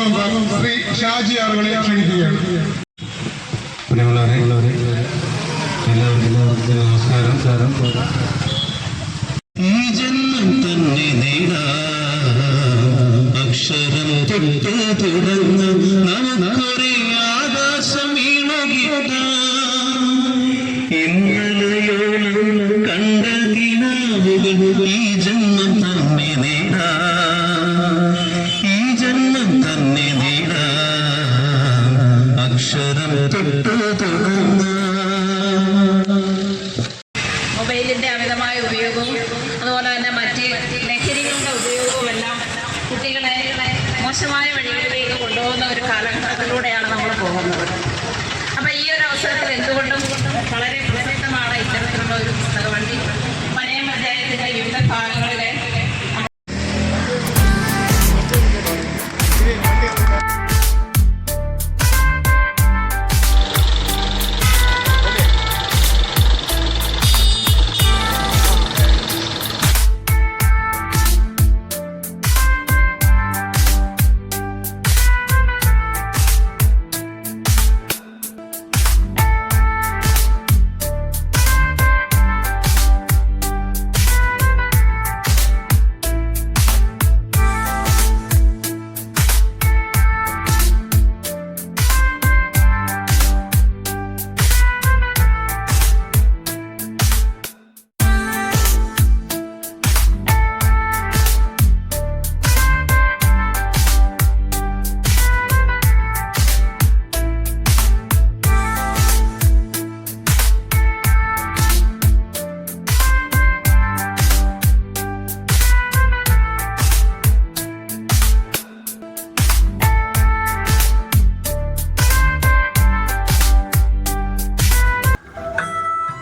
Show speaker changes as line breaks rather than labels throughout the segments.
ശ്രീ ഷാജി അവരെ ക്ഷണിക്കുകയാണ്.
എല്ലാവർക്കും നമസ്കാരം. ഈ ജന്മം തന്നെ നേടാം അക്ഷരം തൊട്ട് തുടർന്ന് നമുക്കൊരേ ആകാശം ഇന്നലെയോളം കണ്ട കിനാവുകൾ ഈ ജന്മം തന്നെ നേടാം. ഈ ജന്മം തന്നെ നേടാം അക്ഷരം തൊട്ട് തുടർന്ന്.
മൊബൈലിൻ്റെ അമിതമായ ഉപയോഗവും അതുപോലെ തന്നെ മറ്റ് ലഹരികളുടെ ഉപയോഗവും എല്ലാം കുട്ടികളെ മോശമായ വഴികളിലേക്ക് കൊണ്ടുപോകുന്ന ഒരു കാലഘട്ടത്തിലൂടെയാണ് നമ്മൾ പോകുന്നത്. അപ്പം ഈ ഒരു അവസരത്തിൽ എന്തുകൊണ്ടും വളരെ പ്രസിദ്ധമാണ് ഇത്തരത്തിലുള്ള ഒരു പുസ്തകവണ്ടി. മനയം പഞ്ചായത്തിൻ്റെ വിവിധ ഭാഗങ്ങളിലെ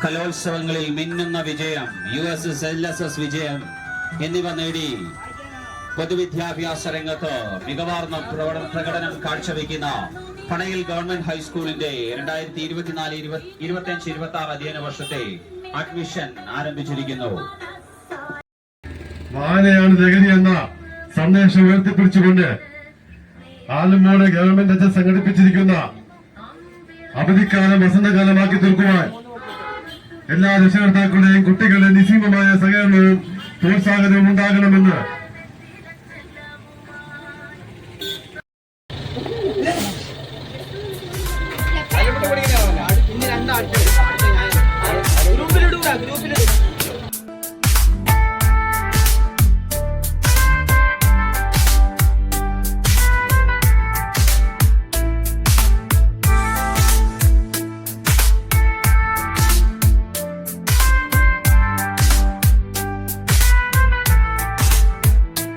കലോത്സവങ്ങളിൽ മിന്നുന്ന വിജയം, USS LSS വിജയം എന്നിവ നേടി പൊതുവിദ്യാഭ്യാസ രംഗത്ത് മികവാർന്ന പ്രകടനം കാഴ്ചവെക്കുന്ന പണയിൽ ഗവൺമെന്റ് ഹൈസ്കൂളിന്റെ 2024-25-26 അധ്യയന വർഷത്തെ അഡ്മിഷൻ ആരംഭിച്ചിരിക്കുന്നു.
വായനയാണ് ലഹരി എന്ന സന്ദേശം ഉയർത്തിപ്പിടിച്ചുകൊണ്ട് ആലമ്മോട് ഗവൺമെന്റ് സംഘടിപ്പിച്ചിരിക്കുന്ന അവധിക്കാലം വസന്തകാലമാക്കി തീർക്കുവാൻ എല്ലാ രക്ഷകർത്താക്കളുടെയും കുട്ടികളുടെ നിസ്സീമമായ സഹകരണവും പ്രോത്സാഹനവും ഉണ്ടാകണമെന്ന്